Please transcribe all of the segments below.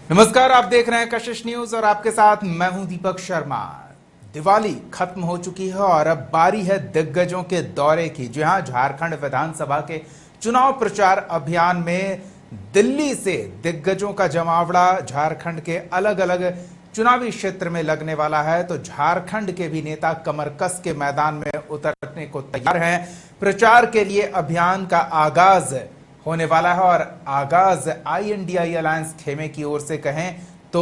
नमस्कार, आप देख रहे हैं कशिश न्यूज और आपके साथ मैं हूं दीपक शर्मा। दिवाली खत्म हो चुकी है और अब बारी है दिग्गजों के दौरे की। जी हां, झारखंड विधानसभा के चुनाव प्रचार अभियान में दिल्ली से दिग्गजों का जमावड़ा झारखंड के अलग अलग चुनावी क्षेत्र में लगने वाला है। तो झारखंड के भी नेता कमर कस के मैदान में उतरने को तैयार हैं। प्रचार के लिए अभियान का आगाज होने वाला है और आगाज INDI अलायंस खेमे की ओर से कहें तो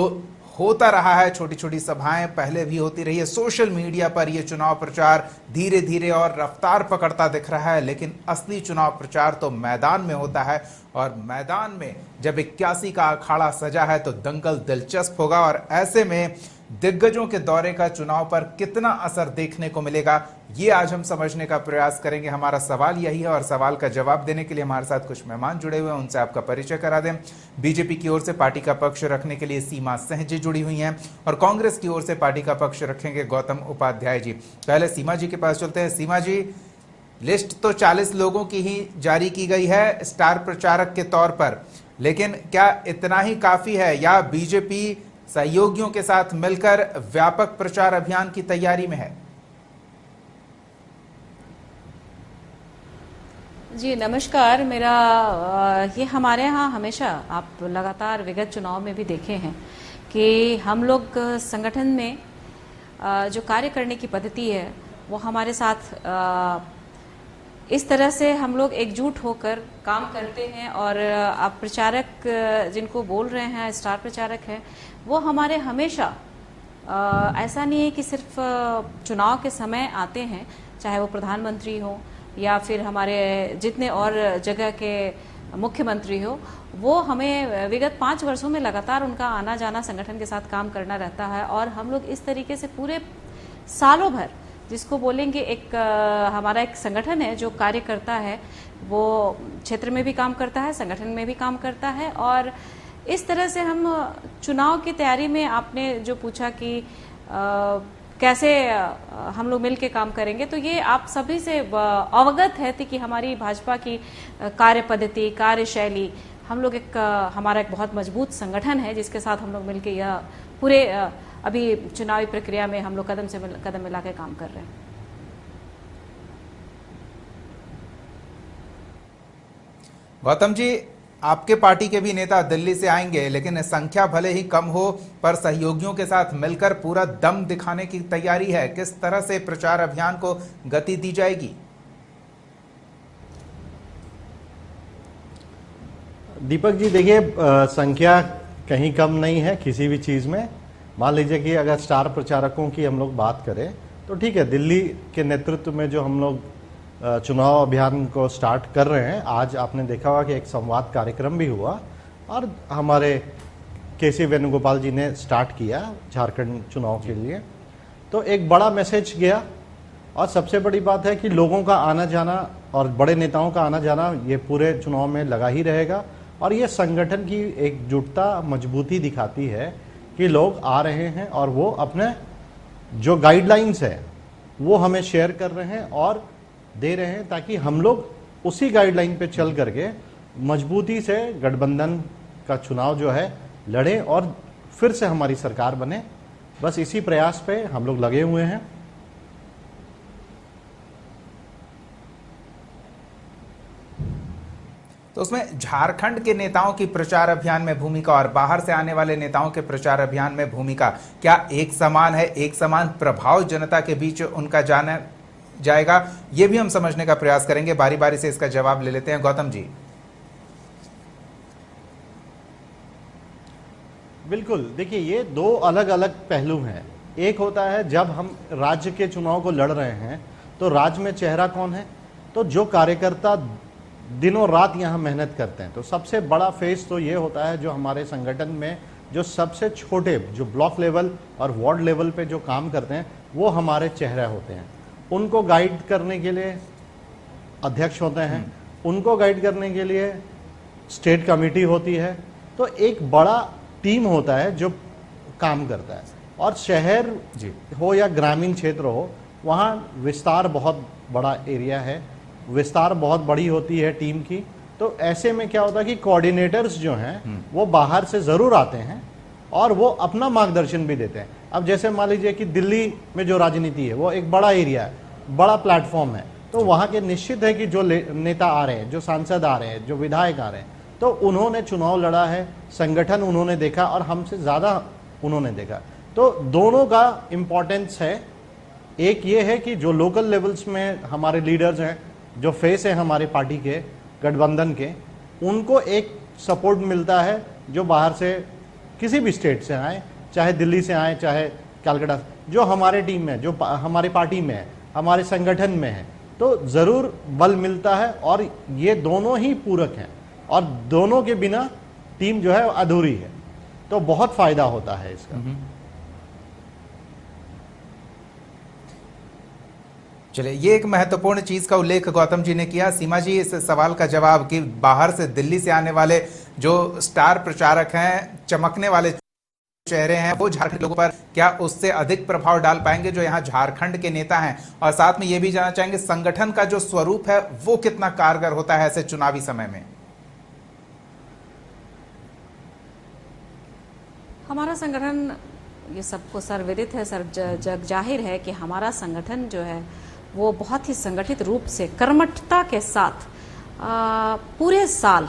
होता रहा है। छोटी छोटी सभाएं पहले भी होती रही है। सोशल मीडिया पर यह चुनाव प्रचार धीरे धीरे और रफ्तार पकड़ता दिख रहा है, लेकिन असली चुनाव प्रचार तो मैदान में होता है और मैदान में जब 81 का अखाड़ा सजा है तो दंगल दिलचस्प होगा। और ऐसे में दिग्गजों के दौरे का चुनाव पर कितना असर देखने को मिलेगा, ये आज हम समझने का प्रयास करेंगे। हमारा सवाल यही है और सवाल का जवाब देने के लिए हमारे साथ कुछ मेहमान जुड़े हुए हैं, उनसे आपका परिचय करा दें। बीजेपी की ओर से पार्टी का पक्ष रखने के लिए सीमा सहजी जुड़ी हुई हैं और कांग्रेस की ओर से पार्टी का पक्ष रखेंगे गौतम उपाध्याय जी। पहले सीमा जी के पास चलते हैं। सीमा जी, लिस्ट तो 40 लोगों की ही जारी की गई है स्टार प्रचारक के तौर पर, लेकिन क्या इतना ही काफी है या बीजेपी सहयोगियों के साथ मिलकर व्यापक प्रचार अभियान की तैयारी में है? जी नमस्कार। मेरा ये हमारे यहाँ हमेशा आप लगातार विगत चुनाव में भी देखे हैं कि हम लोग संगठन में जो कार्य करने की पद्धति है वो हमारे साथ इस तरह से हम लोग एकजुट होकर काम करते हैं। और आप प्रचारक जिनको बोल रहे हैं स्टार प्रचारक हैं, वो हमारे हमेशा ऐसा नहीं है कि सिर्फ चुनाव के समय आते हैं, चाहे वो प्रधानमंत्री हो या फिर हमारे जितने और जगह के मुख्यमंत्री हो, वो हमें विगत 5 वर्षों में लगातार उनका आना जाना संगठन के साथ काम करना रहता है। और हम लोग इस तरीके से पूरे सालों भर, जिसको बोलेंगे एक हमारा एक संगठन है जो कार्य करता है, वो क्षेत्र में भी काम करता है, संगठन में भी काम करता है। और इस तरह से हम चुनाव की तैयारी में, आपने जो पूछा कि कैसे हम लोग मिल के काम करेंगे, तो ये आप सभी से अवगत है कि हमारी भाजपा की कार्य पद्धति, कार्यशैली, हम लोग हमारा एक बहुत मजबूत संगठन है जिसके साथ हम लोग मिलके यह पूरे अभी चुनावी प्रक्रिया में हम लोग कदम से कदम मिला के काम कर रहे हैं। गौतम जी, आपके पार्टी के भी नेता दिल्ली से आएंगे, लेकिन संख्या भले ही कम हो पर सहयोगियों के साथ मिलकर पूरा दम दिखाने की तैयारी है। किस तरह से प्रचार अभियान को गति दी जाएगी? दीपक जी देखिए, संख्या कहीं कम नहीं है किसी भी चीज़ में। मान लीजिए कि अगर स्टार प्रचारकों की हम लोग बात करें तो ठीक है, दिल्ली के नेतृत्व में जो हम लोग चुनाव अभियान को स्टार्ट कर रहे हैं, आज आपने देखा होगा कि एक संवाद कार्यक्रम भी हुआ और हमारे KC वेणुगोपाल जी ने स्टार्ट किया झारखंड चुनाव के लिए। तो एक बड़ा मैसेज गया और सबसे बड़ी बात है कि लोगों का आना जाना और बड़े नेताओं का आना जाना ये पूरे चुनाव में लगा ही रहेगा। और ये संगठन की एकजुटता, मजबूती दिखाती है कि लोग आ रहे हैं और वो अपने जो गाइडलाइंस है वो हमें शेयर कर रहे हैं और दे रहे हैं, ताकि हम लोग उसी गाइडलाइन पे चल करके मजबूती से गठबंधन का चुनाव जो है लड़ें और फिर से हमारी सरकार बने। बस इसी प्रयास पे हम लोग लगे हुए हैं। तो उसमें झारखंड के नेताओं की प्रचार अभियान में भूमिका और बाहर से आने वाले नेताओं के प्रचार अभियान में भूमिका क्या एक समान है? एक समान प्रभाव जनता के बीच उनका जाना जाएगा? ये भी हम समझने का प्रयास करेंगे। बारी बारी से इसका जवाब ले लेते हैं। गौतम जी। बिल्कुल, देखिए ये दो अलग अलग पहलू हैं। एक होता है जब हम राज्य के चुनाव को लड़ रहे हैं तो राज्य में चेहरा कौन है, तो जो कार्यकर्ता दिनों रात यहाँ मेहनत करते हैं। तो सबसे बड़ा फेज तो ये होता है जो हमारे संगठन में जो सबसे छोटे, जो ब्लॉक लेवल और वार्ड लेवल पे जो काम करते हैं, वो हमारे चेहरे होते हैं। उनको गाइड करने के लिए अध्यक्ष होते हैं, उनको गाइड करने के लिए स्टेट कमेटी होती है। तो एक बड़ा टीम होता है जो काम करता है। और शहर हो या ग्रामीण क्षेत्र हो, वहाँ विस्तार बहुत बड़ा एरिया है, विस्तार बहुत बड़ी होती है टीम की। तो ऐसे में क्या होता है कि कोऑर्डिनेटर्स जो हैं वो बाहर से ज़रूर आते हैं, और वो अपना मार्गदर्शन भी देते हैं। अब जैसे मान लीजिए कि दिल्ली में जो राजनीति है वो एक बड़ा एरिया है, बड़ा प्लेटफॉर्म है, तो वहाँ के निश्चित है कि जो नेता आ रहे हैं, जो सांसद आ रहे हैं, जो विधायक आ रहे हैं, तो उन्होंने चुनाव लड़ा है, संगठन उन्होंने देखा और हमसे ज़्यादा उन्होंने देखा। तो दोनों का इम्पोर्टेंस है। एक ये है कि जो लोकल लेवल्स में हमारे लीडर्स हैं, जो फेस है हमारी पार्टी के, गठबंधन के, उनको एक सपोर्ट मिलता है जो बाहर से किसी भी स्टेट से आए, चाहे दिल्ली से आए, चाहे कलकत्ता, जो हमारे टीम में, जो हमारी पार्टी में है, हमारे संगठन में है, तो ज़रूर बल मिलता है। और ये दोनों ही पूरक हैं और दोनों के बिना टीम जो है अधूरी है, तो बहुत फायदा होता है इसका। चलिए, ये एक महत्वपूर्ण चीज का उल्लेख गौतम जी ने किया। सीमा जी, इस सवाल का जवाब कि बाहर से, दिल्ली से आने वाले जो स्टार प्रचारक हैं, चमकने वाले चेहरे हैं, वो झारखंड लोगों पर क्या उससे अधिक प्रभाव डाल पाएंगे जो यहाँ झारखंड के नेता हैं? और साथ में ये भी जानना चाहेंगे संगठन का जो स्वरूप है वो कितना कारगर होता है ऐसे चुनावी समय में? हमारा संगठन, ये सबको सर्वविदित है, जग जाहिर है कि हमारा संगठन जो है वो बहुत ही संगठित रूप से, कर्मठता के साथ पूरे साल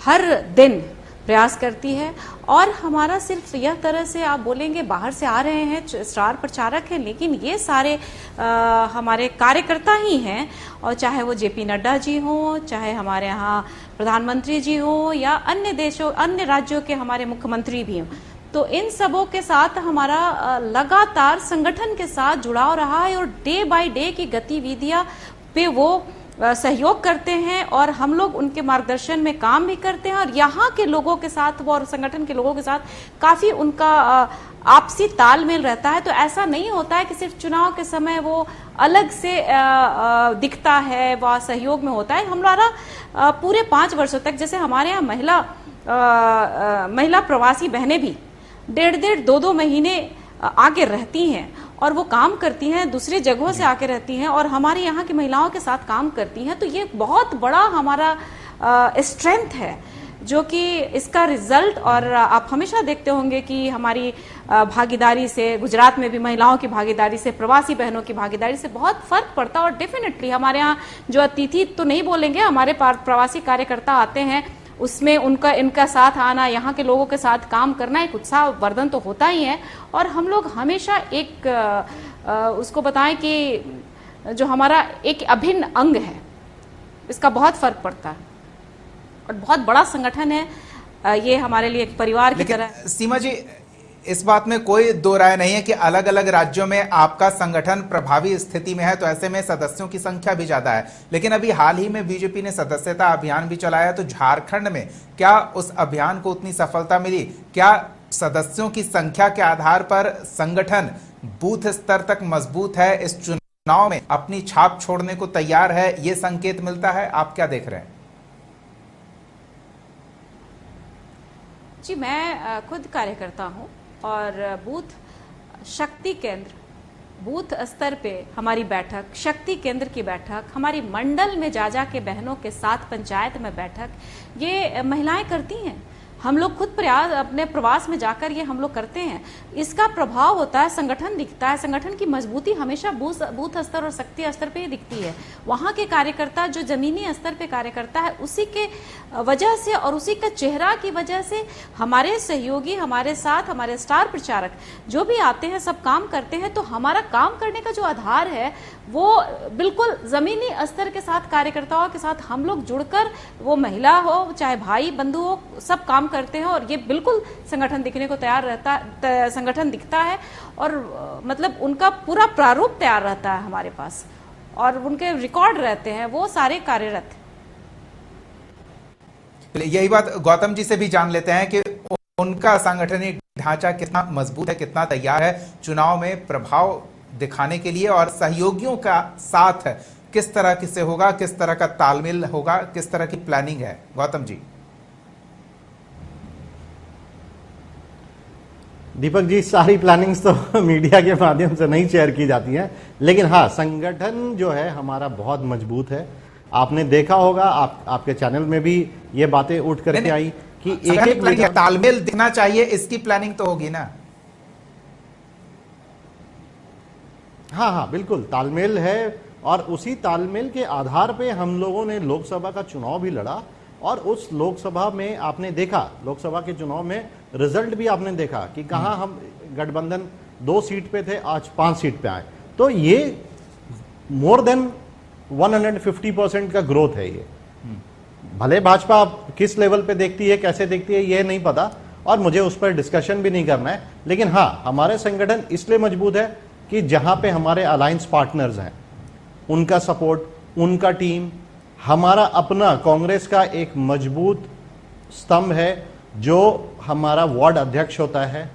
हर दिन प्रयास करती है। और हमारा सिर्फ यह तरह से आप बोलेंगे बाहर से आ रहे हैं स्टार प्रचारक हैं, लेकिन ये सारे हमारे कार्यकर्ता ही हैं। और चाहे वो जेपी नड्डा जी हों, चाहे हमारे यहाँ प्रधानमंत्री जी हों, या अन्य देशों, अन्य राज्यों के हमारे मुख्यमंत्री भी हों, तो इन सबों के साथ हमारा लगातार संगठन के साथ जुड़ाव रहा है। और डे बाय डे की गतिविधियां पे वो सहयोग करते हैं और हम लोग उनके मार्गदर्शन में काम भी करते हैं। और यहाँ के लोगों के साथ वो, और संगठन के लोगों के साथ काफी उनका आपसी तालमेल रहता है। तो ऐसा नहीं होता है कि सिर्फ चुनाव के समय वो अलग से दिखता है, वह सहयोग में होता है। हमारा पूरे 5 वर्षों तक, जैसे हमारे यहाँ महिला प्रवासी बहनें भी 1.5 2 महीने आके रहती हैं और वो काम करती हैं, दूसरी जगहों से आके रहती हैं और हमारे यहाँ की महिलाओं के साथ काम करती हैं। तो ये बहुत बड़ा हमारा स्ट्रेंथ है, जो कि इसका रिजल्ट, और आप हमेशा देखते होंगे कि हमारी भागीदारी से, गुजरात में भी महिलाओं की भागीदारी से, प्रवासी बहनों की भागीदारी से बहुत फर्क पड़ता है। और डेफिनेटली हमारे यहाँ जो अतिथि तो नहीं बोलेंगे, हमारे प्रवासी कार्यकर्ता आते हैं, उसमें इनका साथ आना, यहाँ के लोगों के साथ काम करना एक उत्साह वर्धन तो होता ही है। और हम लोग हमेशा एक उसको बताएं कि जो हमारा एक अभिन्न अंग है, इसका बहुत फर्क पड़ता है और बहुत बड़ा संगठन है ये, हमारे लिए एक परिवार की तरह। सीमा जी, इस बात में कोई दो राय नहीं है कि अलग अलग राज्यों में आपका संगठन प्रभावी स्थिति में है, तो ऐसे में सदस्यों की संख्या भी ज्यादा है। लेकिन अभी हाल ही में बीजेपी ने सदस्यता अभियान भी चलाया, तो झारखंड में क्या उस अभियान को उतनी सफलता मिली? क्या सदस्यों की संख्या के आधार पर संगठन बूथ स्तर तक मजबूत है, इस चुनाव में अपनी छाप छोड़ने को तैयार है, ये संकेत मिलता है? आप क्या देख रहे हैं? जी, मैं खुद कार्यकर्ता हूं और बूथ शक्ति केंद्र, बूथ स्तर पे हमारी बैठक, शक्ति केंद्र की बैठक, हमारी मंडल में जा के बहनों के साथ पंचायत में बैठक, ये महिलाएं करती हैं। हम लोग खुद प्रयास अपने प्रवास में जाकर ये हम लोग करते हैं। इसका प्रभाव होता है, संगठन दिखता है। संगठन की मजबूती हमेशा बूथ स्तर और शक्ति स्तर पे ही दिखती है। वहाँ के कार्यकर्ता जो जमीनी स्तर पे कार्यकर्ता है, उसी के वजह से और उसी का चेहरा की वजह से हमारे सहयोगी, हमारे साथ हमारे स्टार प्रचारक जो भी आते हैं, सब काम करते हैं। तो हमारा काम करने का जो आधार है वो बिल्कुल जमीनी स्तर के साथ, कार्यकर्ताओं के साथ हम लोग जुड़कर, वो महिला हो चाहे भाई बंधु हो, सब काम करते हैं। और ये बिल्कुल संगठन दिखने को तैयार रहता, संगठन दिखता है और मतलब उनका पूरा प्रारूप तैयार रहता है हमारे पास और उनके रिकॉर्ड रहते हैं, वो सारे कार्यरत। यही बात गौतम जी से भी जान लेते हैं कि उनका सांगठनिक ढांचा कितना मजबूत है, कितना तैयार है चुनाव में प्रभाव दिखाने के लिए, और सहयोगियों का साथ किस तरह से होगा, किस तरह का तालमेल होगा, किस तरह की प्लानिंग है? गौतम जी। दीपक जी, सारी प्लानिंग्स तो मीडिया के माध्यम से नहीं शेयर की जाती हैं, लेकिन हाँ, संगठन जो है हमारा बहुत मजबूत है। आपने देखा होगा, आपके चैनल में भी ये बातें उठ करके आई कि एक संगठन एक प्लानिंग, तालमेल दिखना चाहिए, इसकी प्लानिंग तो होगी ना। हाँ हाँ बिल्कुल तालमेल है, और उसी तालमेल के आधार पे हम लोगों ने लोकसभा का चुनाव भी लड़ा, और उस लोकसभा में आपने देखा, लोकसभा के चुनाव में रिजल्ट भी आपने देखा कि कहाँ हम गठबंधन 2 सीट पे थे, आज 5 सीट पे आए। तो ये मोर देन 150% का ग्रोथ है ये। भले भाजपा किस लेवल पे देखती है, कैसे देखती है, ये नहीं पता, और मुझे उस पर डिस्कशन भी नहीं करना है, लेकिन हाँ हमारे संगठन इसलिए मजबूत है कि जहां पे हमारे अलायंस पार्टनर्स हैं, उनका सपोर्ट, उनका टीम, हमारा अपना कांग्रेस का एक मजबूत स्तंभ है जो हमारा वार्ड अध्यक्ष होता है।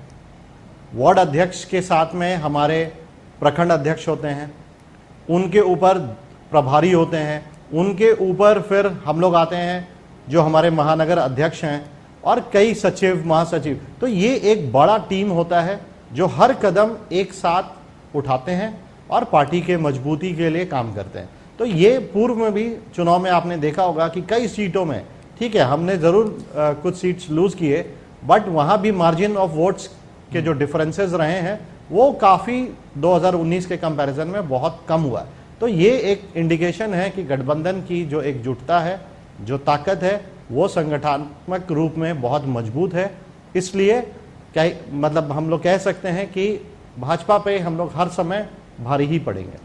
वार्ड अध्यक्ष के साथ में हमारे प्रखंड अध्यक्ष होते हैं, उनके ऊपर प्रभारी होते हैं, उनके ऊपर फिर हम लोग आते हैं जो हमारे महानगर अध्यक्ष हैं, और कई सचिव, महासचिव। तो ये एक बड़ा टीम होता है जो हर कदम एक साथ उठाते हैं और पार्टी के मजबूती के लिए काम करते हैं। तो ये पूर्व में भी चुनाव में आपने देखा होगा कि कई सीटों में, ठीक है हमने जरूर कुछ सीट्स लूज किए, बट वहां भी मार्जिन ऑफ वोट्स के जो डिफरेंसेस रहे हैं वो काफी 2019 के कंपैरिजन में बहुत कम हुआ। तो ये एक इंडिकेशन है कि गठबंधन की जो एकजुटता है, जो ताकत है, वो संगठनात्मक रूप में बहुत मजबूत है। इसलिए क्या मतलब हम लोग कह सकते हैं कि भाजपा पे हम लोग हर समय भारी ही पड़ेंगे।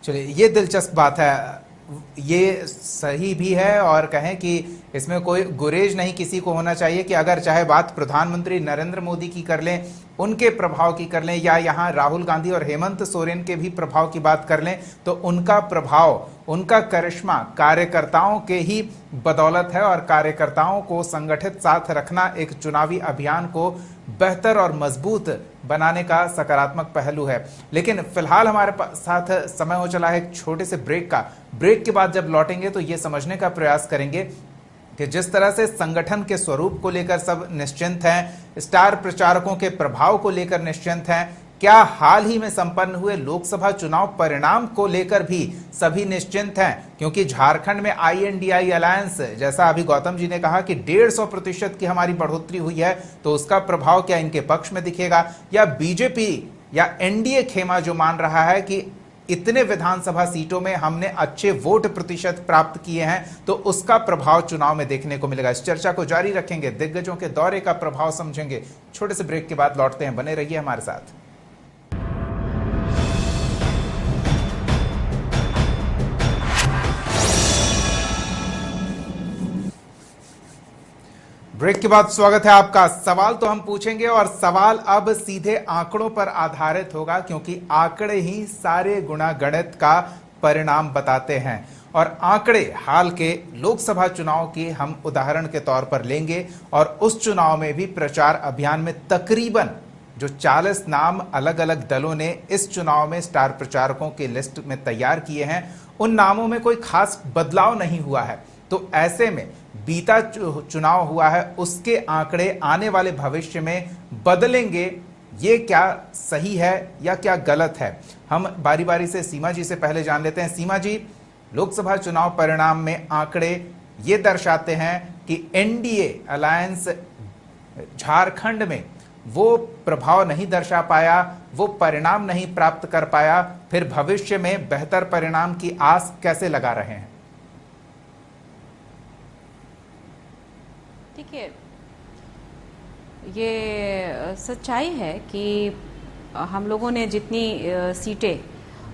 चलिए, ये दिलचस्प बात है, ये सही भी है, और कहें कि इसमें कोई गुरेज नहीं किसी को होना चाहिए कि अगर चाहे बात प्रधानमंत्री नरेंद्र मोदी की कर लें, उनके प्रभाव की कर लें, या यहाँ राहुल गांधी और हेमंत सोरेन के भी प्रभाव की बात कर लें, तो उनका प्रभाव, उनका करिश्मा कार्यकर्ताओं के ही बदौलत है, और कार्यकर्ताओं को संगठित साथ रखना एक चुनावी अभियान को बेहतर और मजबूत बनाने का सकारात्मक पहलू है। लेकिन फिलहाल हमारे साथ समय हो चला है एक छोटे से ब्रेक का। ब्रेक के बाद जब लौटेंगे तो ये समझने का प्रयास करेंगे कि जिस तरह से संगठन के स्वरूप को लेकर सब निश्चिंत हैं, स्टार प्रचारकों के प्रभाव को लेकर निश्चिंत हैं, क्या हाल ही में संपन्न हुए लोकसभा चुनाव परिणाम को लेकर भी सभी निश्चिंत हैं? क्योंकि झारखंड में INDI अलायंस, जैसा अभी गौतम जी ने कहा कि 150% की हमारी बढ़ोतरी हुई है, तो उसका प्रभाव क्या इनके पक्ष में दिखेगा, या बीजेपी या NDA खेमा जो मान रहा है कि इतने विधानसभा सीटों में हमने अच्छे वोट प्रतिशत प्राप्त किए हैं, तो उसका प्रभाव चुनाव में देखने को मिलेगा। इस चर्चा को जारी रखेंगे, दिग्गजों के दौरे का प्रभाव समझेंगे। छोटे से ब्रेक के बाद लौटते हैं, बने रहिए हमारे साथ। ब्रेक के बाद स्वागत है आपका। सवाल तो हम पूछेंगे, और सवाल अब सीधे आंकड़ों पर आधारित होगा, क्योंकि आंकड़े ही सारे गुणा गणित का परिणाम बताते हैं। और आंकड़े हाल के लोकसभा चुनाव की हम उदाहरण के तौर पर लेंगे, और उस चुनाव में भी प्रचार अभियान में तकरीबन जो 40 नाम अलग अलग दलों ने इस चुनाव में स्टार प्रचारकों के लिस्ट में तैयार किए हैं, उन नामों में कोई खास बदलाव नहीं हुआ है। तो ऐसे में बीता चुनाव हुआ है, उसके आंकड़े आने वाले भविष्य में बदलेंगे, ये क्या सही है या क्या गलत है? हम बारी बारी से सीमा जी से पहले जान लेते हैं। सीमा जी, लोकसभा चुनाव परिणाम में आंकड़े ये दर्शाते हैं कि NDA अलायंस झारखंड में वो प्रभाव नहीं दर्शा पाया, वो परिणाम नहीं प्राप्त कर पाया, फिर भविष्य में बेहतर परिणाम की आस कैसे लगा रहे हैं? देखिए, ये सच्चाई है कि हम लोगों ने जितनी सीटें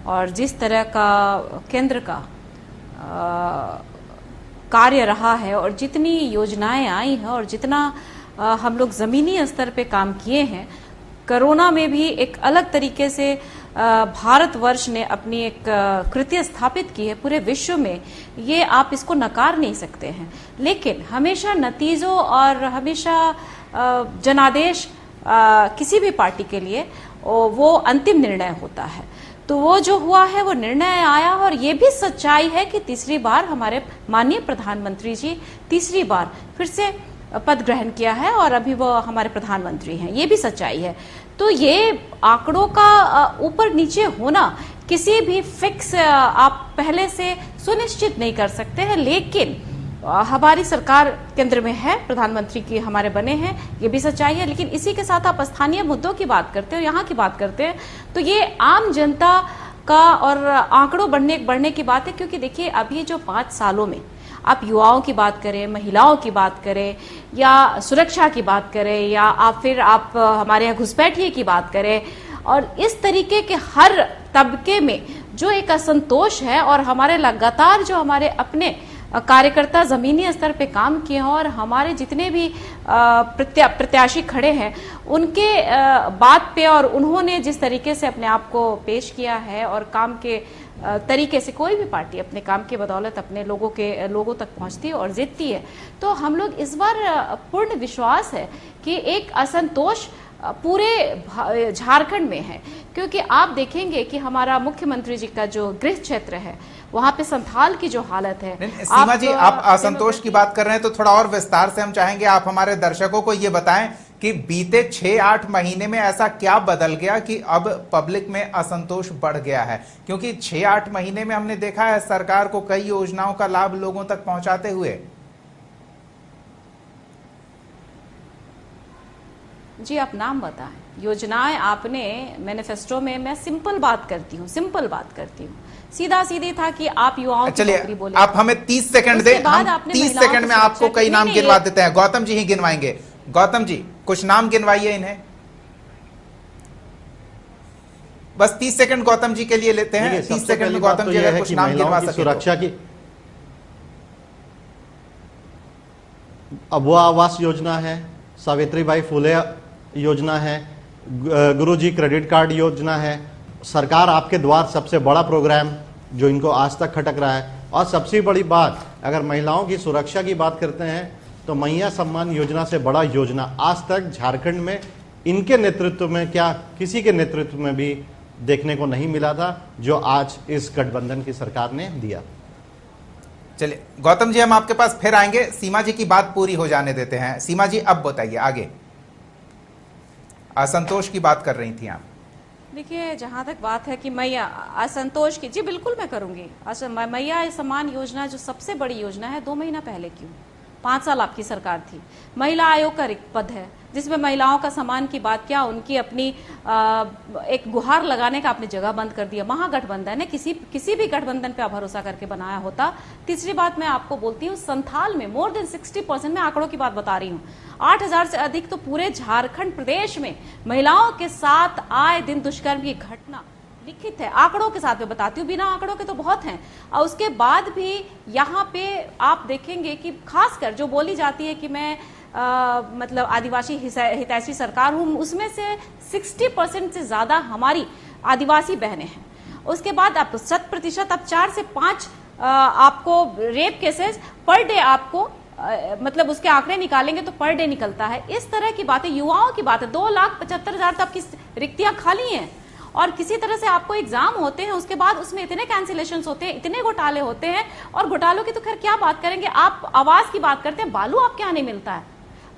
और जिस तरह का केंद्र का कार्य रहा है, और जितनी योजनाएं आई हैं, और जितना हम लोग ज़मीनी स्तर पे काम किए हैं, कोरोना में भी एक अलग तरीके से भारतवर्ष ने अपनी एक कृत्य स्थापित की है पूरे विश्व में, ये आप इसको नकार नहीं सकते हैं। लेकिन हमेशा नतीजों और हमेशा जनादेश किसी भी पार्टी के लिए वो अंतिम निर्णय होता है। तो वो जो हुआ है वो निर्णय आया, और ये भी सच्चाई है कि तीसरी बार हमारे माननीय प्रधानमंत्री जी तीसरी बार फिर से पद ग्रहण किया है, और अभी वो हमारे प्रधानमंत्री हैं, ये भी सच्चाई है। तो ये आंकड़ों का ऊपर नीचे होना किसी भी फिक्स आप पहले से सुनिश्चित नहीं कर सकते हैं, लेकिन हमारी सरकार केंद्र में है, प्रधानमंत्री की हमारे बने हैं, ये भी सच्चाई है। लेकिन इसी के साथ आप स्थानीय मुद्दों की बात करते हो, यहाँ की बात करते हैं, तो ये आम जनता का और आंकड़ों बढ़ने की बात है। क्योंकि देखिए अभी जो 5 सालों में आप युवाओं की बात करें, महिलाओं की बात करें, या सुरक्षा की बात करें, या आप हमारे यहाँ घुसपैठिए की बात करें, और इस तरीके के हर तबके में जो एक असंतोष है, और हमारे लगातार जो हमारे अपने कार्यकर्ता जमीनी स्तर पे काम किए हैं, और हमारे जितने भी प्रत्याशी खड़े हैं उनके बात पे, और उन्होंने जिस तरीके से अपने आप को पेश किया है और काम के तरीके से, कोई भी पार्टी अपने काम की बदौलत अपने लोगों तक पहुंचती है और जीतती है। तो हम लोग इस बार पूर्ण विश्वास है कि एक असंतोष पूरे झारखंड में है। क्योंकि आप देखेंगे कि हमारा मुख्यमंत्री जी का जो गृह क्षेत्र है, वहां पे संथाल की जो हालत है। सीमा जी, आप असंतोष की बात कर रहे हैं तो थोड़ा और विस्तार से हम चाहेंगे आप हमारे दर्शकों को ये बताएं कि बीते 6-8 महीने में ऐसा क्या बदल गया कि अब पब्लिक में असंतोष बढ़ गया है। क्योंकि 6-8 महीने में हमने देखा है सरकार को कई योजनाओं का लाभ लोगों तक पहुंचाते हुए। जी आप नाम बताएं, योजनाएं आपने मैनिफेस्टो में, मैं सिंपल बात करती हूँ, सीधा सीधी था कि आप युवाओं की नौकरी बोले। आप हमें 30 सेकंड दें, हम 30 सेकंड में आपको कई नाम गिनवा देते हैं। गौतम जी ही गिनवाएंगे। गौतम जी कुछ नाम गिनवाइए इन्हें, बस 30 सेकंड गौतम जी के लिए लेते हैं। 30 सेकंड में गौतम जी अगर कुछ नाम गिनवा सके। सुरक्षा की अबुआ आवास योजना है, सावित्रीबाई फुले योजना है, गुरुजी क्रेडिट कार्ड योजना है, सरकार आपके द्वार सबसे बड़ा प्रोग्राम जो इनको आज तक खटक रहा है। और सबसे बड़ी बात, अगर महिलाओं की सुरक्षा की बात करते हैं तो मैया सम्मान योजना से बड़ा योजना आज तक झारखंड में इनके नेतृत्व में, क्या किसी के नेतृत्व में भी देखने को नहीं मिला था, जो आज इस गठबंधन की सरकार ने दिया। चलिए गौतम जी, हम आपके पास फिर आएंगे। सीमा जी की बात पूरी हो जाने देते हैं। सीमा जी अब बताइए आगे, असंतोष की बात कर रही थी आप। देखिए जहां तक बात है कि मैया असंतोष की, जी बिल्कुल मैं करूंगी। मैया सम्मान योजना जो सबसे बड़ी योजना है, 2 महीना पहले क्यों? 5 साल आपकी सरकार थी। महिला आयोग का रिक्त पद है जिसमें महिलाओं का सम्मान की बात, क्या उनकी अपनी एक गुहार लगाने का आपने जगह बंद कर दिया। महागठबंधन है, किसी भी गठबंधन पे आप भरोसा करके बनाया होता। तीसरी बात मैं आपको बोलती हूँ, संथाल में मोर देन 60%, मैं आंकड़ों की बात बता रही हूँ, 8,000 से अधिक तो पूरे झारखंड प्रदेश में महिलाओं के साथ आए दिन दुष्कर्म की घटना लिखित है। आंकड़ों के साथ मैं बताती हूँ, बिना आंकड़ों के तो बहुत हैं। और उसके बाद भी यहाँ पे आप देखेंगे कि खासकर जो बोली जाती है कि मैं मतलब आदिवासी हितैषी सरकार हूँ, उसमें से 60% से ज्यादा हमारी आदिवासी बहनें हैं। उसके बाद आप 100%, आप 4 से 5 आपको रेप केसेस पर डे आपको मतलब उसके आंकड़े निकालेंगे तो पर डे निकलता है। इस तरह की बातें, युवाओं की बात है, 2,75,000 तो आपकी रिक्तियां खाली हैं। और किसी तरह से आपको एग्जाम होते हैं, उसके बाद उसमें इतने कैंसिलेशन होते हैं, इतने घोटाले होते हैं। और घोटालों की तो खैर क्या बात करेंगे, आप आवास की बात करते हैं, बालू आपके यहाँ नहीं मिलता है,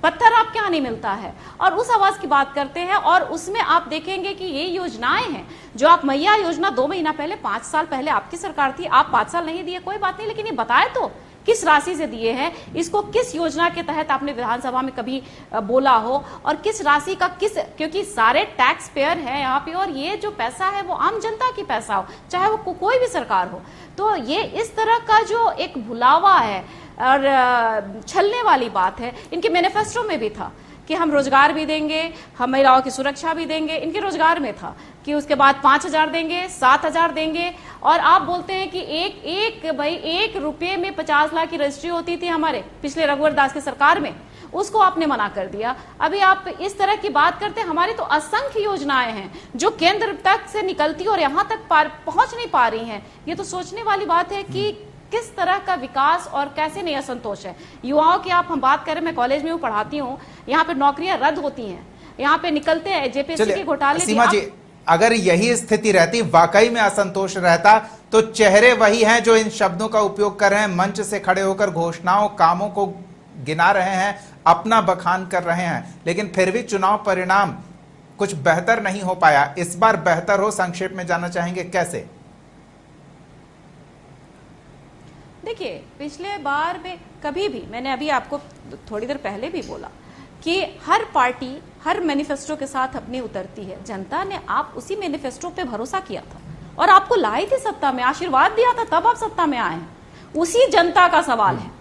पत्थर आपके यहाँ नहीं मिलता है, और उस आवास की बात करते हैं। और उसमें आप देखेंगे कि ये योजनाएं हैं जो आप, मैया योजना 2 महीना पहले, 5 साल पहले आपकी सरकार थी, आप 5 साल नहीं दिए कोई बात नहीं, लेकिन ये बताए तो किस राशि से दिए हैं, इसको किस योजना के तहत आपने विधानसभा में कभी बोला हो, और किस राशि का किस, क्योंकि सारे टैक्स पेयर हैं यहाँ पे, और ये जो पैसा है वो आम जनता की पैसा हो, चाहे वो कोई भी सरकार हो। तो ये इस तरह का जो एक भुलावा है और छलने वाली बात है, इनके मैनिफेस्टो में भी था कि हम रोजगार भी देंगे, हम महिलाओं की सुरक्षा भी देंगे। इनके रोजगार में था कि उसके बाद 5,000 देंगे, 7,000 देंगे। और आप बोलते हैं कि एक रुपये में 50 लाख की रजिस्ट्री होती थी हमारे पिछले रघुवर दास की सरकार में, उसको आपने मना कर दिया। अभी आप इस तरह की बात करते हैं। हमारी तो असंख्य योजनाएं हैं जो केंद्र तक से निकलती और यहाँ तक पहुंच नहीं पा रही हैं। ये तो सोचने वाली बात है कि किस तरह का विकास और कैसे नहीं असंतोष है। युवाओं की आप हम बात करें, मैं कॉलेज में पढ़ाती हूँ, यहाँ पे नौकरियां रद्द होती हैं, यहाँ पे निकलते हैं जेपीएससी के घोटाले। सीमा जी, अगर यही स्थिति रहती, वाकई में असंतोष रहता, तो चेहरे वही हैं जो इन शब्दों का उपयोग कर रहे हैं, मंच से खड़े होकर घोषणाओं कामों को गिना रहे हैं, अपना बखान कर रहे हैं, लेकिन फिर भी चुनाव परिणाम कुछ बेहतर नहीं हो पाया। इस बार बेहतर हो, संक्षेप में जानना चाहेंगे कैसे? देखिए, पिछले बार में कभी भी, मैंने अभी आपको थोड़ी देर पहले भी बोला कि हर पार्टी हर मैनिफेस्टो के साथ अपनी उतरती है। जनता ने आप उसी मैनिफेस्टो पे भरोसा किया था और आपको लाई थी सत्ता में, आशीर्वाद दिया था, तब आप सत्ता में आए हैं। उसी जनता का सवाल है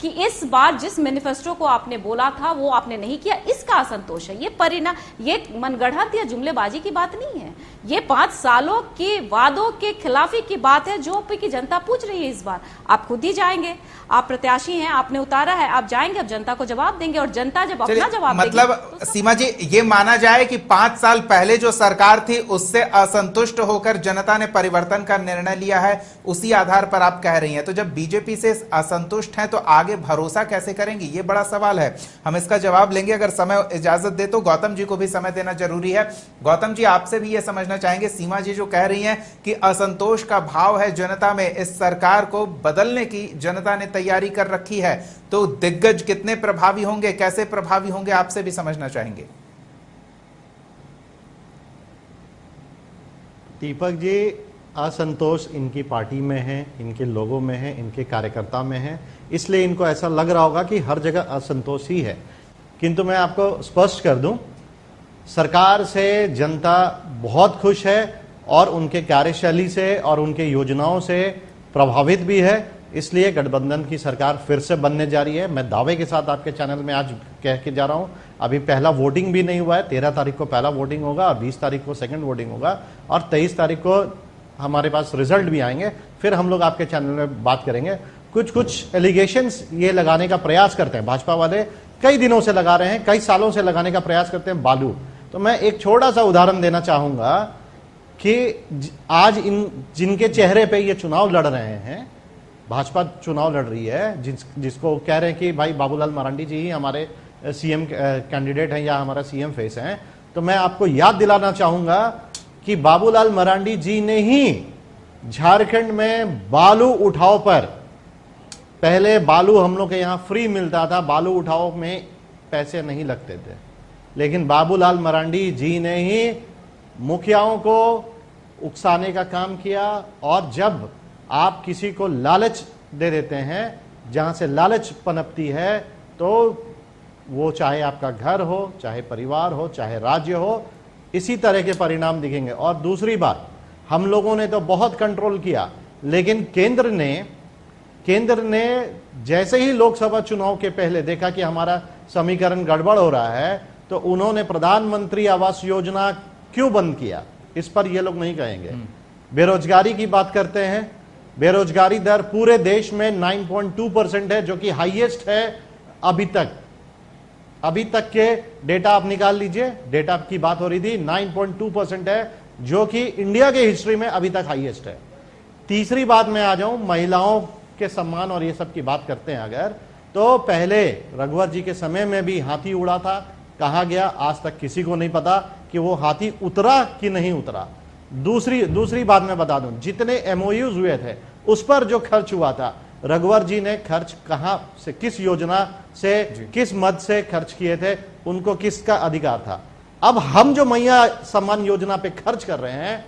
कि इस बार जिस मैनिफेस्टो को आपने बोला था वो आपने नहीं किया, इसका असंतोष है। ये परिणाम, ये मनगढ़ंत या जुमलेबाजी की बात नहीं है, ये 5 सालों के वादों के खिलाफी की बात है जो की जनता पूछ रही है। इस बार आप खुद ही जाएंगे, आप प्रत्याशी हैं, आपने उतारा है, आप जाएंगे, अब जनता को जवाब देंगे और जनता जब अपना जवाब मतलब देगी, तो सीमा जी, ये माना जाए कि 5 साल पहले जो सरकार थी उससे असंतुष्ट होकर जनता ने परिवर्तन का निर्णय लिया है, उसी आधार पर आप कह रही हैं। तो जब बीजेपी से असंतुष्ट हैं तो आगे भरोसा कैसे करेंगी, ये बड़ा सवाल है। हम इसका जवाब लेंगे, अगर समय इजाजत दे तो गौतम जी को भी समय देना जरूरी है। गौतम जी, आपसे भी ये समझना चाहेंगे, सीमा जी जो कह रही हैं कि असंतोष का भाव है जनता में, इस सरकार को बदलने की जनता ने तैयारी कर रखी है, तो दिग्गज कितने प्रभावी होंगे, कैसे प्रभावी होंगे, आपसे भी समझना चाहेंगे। दीपक जी, असंतोष इनकी पार्टी में है, इनके लोगों में है, इनके कार्यकर्ता में है, इसलिए इनको ऐसा लग रहा होगा कि हर जगह असंतोष ही है। किंतु मैं आपको स्पष्ट कर दूं, सरकार से जनता बहुत खुश है और उनके कार्यशैली से और उनके योजनाओं से प्रभावित भी है। इसलिए गठबंधन की सरकार फिर से बनने जा रही है। मैं दावे के साथ आपके चैनल में आज कह के जा रहा हूं, अभी पहला वोटिंग भी नहीं हुआ है। 13 तारीख को पहला वोटिंग होगा और 20 तारीख को सेकंड वोटिंग होगा और 23 तारीख को हमारे पास रिजल्ट भी आएंगे। फिर हम लोग आपके चैनल में बात करेंगे। कुछ एलिगेशंस ये लगाने का प्रयास करते हैं, भाजपा वाले कई दिनों से लगा रहे हैं, कई सालों से लगाने का प्रयास करते हैं, बालू। तो मैं एक छोटा सा उदाहरण देना चाहूंगा कि आज जिनके चेहरे पे ये चुनाव लड़ रहे हैं, भाजपा चुनाव लड़ रही है, जिसको कह रहे हैं कि भाई बाबूलाल मरांडी जी ही हमारे सीएम कैंडिडेट हैं या हमारा सीएम फेस हैं, तो मैं आपको याद दिलाना चाहूंगा कि बाबूलाल मरांडी जी ने ही झारखंड में बालू उठाव पर, पहले बालू हम लोग के यहां फ्री मिलता था, बालू उठाव में पैसे नहीं लगते थे, लेकिन बाबूलाल मरांडी जी ने ही मुखियाओं को उकसाने का काम किया। और जब आप किसी को लालच दे देते हैं, जहां से लालच पनपती है, तो वो चाहे आपका घर हो, चाहे परिवार हो, चाहे राज्य हो, इसी तरह के परिणाम दिखेंगे। और दूसरी बात, हम लोगों ने तो बहुत कंट्रोल किया, लेकिन केंद्र ने जैसे ही लोकसभा चुनाव के पहले देखा कि हमारा समीकरण गड़बड़ हो रहा है, तो उन्होंने प्रधानमंत्री आवास योजना क्यों बंद किया, इस पर ये लोग नहीं कहेंगे। बेरोजगारी की बात करते हैं, बेरोजगारी दर पूरे देश में 9.2% है, जो कि हाईएस्ट है अभी तक के डेटा आप निकाल लीजिए, डेटा की बात हो रही थी, 9.2% है, जो कि इंडिया के हिस्ट्री में अभी तक हाईएस्ट है। तीसरी बात मैं आ जाऊं, महिलाओं के सम्मान और ये सब की बात करते हैं अगर, तो पहले रघुवर जी के समय में भी हाथी उड़ा था, कहा गया, आज तक किसी को नहीं पता कि वो हाथी उतरा कि नहीं उतरा। दूसरी बात मैं बता दूं, जितने एमओयूज हुए थे उस पर जो खर्च हुआ था, रघुवर जी ने खर्च कहां से, किस योजना से, किस मद से खर्च किए थे, उनको किसका अधिकार था। अब हम जो मैया सम्मान योजना पे खर्च कर रहे हैं,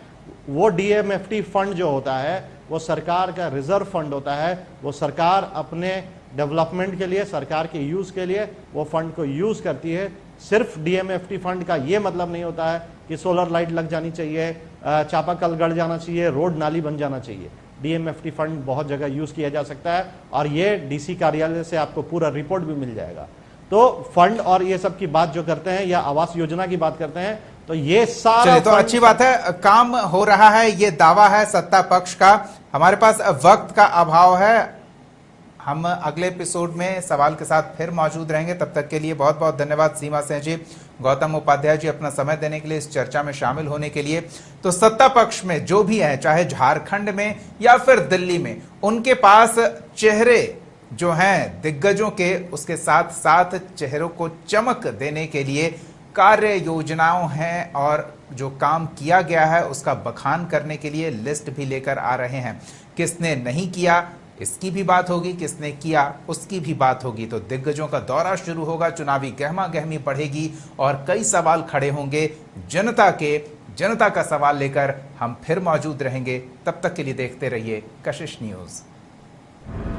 वो डीएमएफटी फंड जो होता है, वो सरकार का रिजर्व फंड होता है। वो सरकार अपने डेवलपमेंट के लिए, सरकार के यूज के लिए वो फंड को यूज करती है। सिर्फ डीएमएफटी फंड का ये मतलब नहीं होता है कि सोलर लाइट लग जानी चाहिए, चापाकल गड़ जाना चाहिए, रोड नाली बन जाना चाहिए। डीएमएफटी फंड बहुत जगह यूज किया जा सकता है और ये डीसी कार्यालय से आपको पूरा रिपोर्ट भी मिल जाएगा। तो फंड और ये सब की बात जो करते हैं, या आवास योजना की बात करते हैं, तो ये सारा तो अच्छी बात है, काम हो रहा है, ये दावा है सत्ता पक्ष का। हमारे पास वक्त का अभाव है, हम अगले एपिसोड में सवाल के साथ फिर मौजूद रहेंगे। तब तक के लिए बहुत बहुत धन्यवाद सीमा सिंह जी, गौतम उपाध्याय जी, अपना समय देने के लिए, इस चर्चा में शामिल होने के लिए। तो सत्ता पक्ष में जो भी है, चाहे झारखंड में या फिर दिल्ली में, उनके पास चेहरे जो हैं दिग्गजों के, उसके साथ साथ चेहरों को चमक देने के लिए कार्य योजनाओं हैं और जो काम किया गया है उसका बखान करने के लिए लिस्ट भी लेकर आ रहे हैं। किसने नहीं किया इसकी भी बात होगी, किसने किया उसकी भी बात होगी। तो दिग्गजों का दौरा शुरू होगा, चुनावी गहमा गहमी बढ़ेगी और कई सवाल खड़े होंगे जनता का सवाल लेकर हम फिर मौजूद रहेंगे। तब तक के लिए देखते रहिए कशिश न्यूज। है।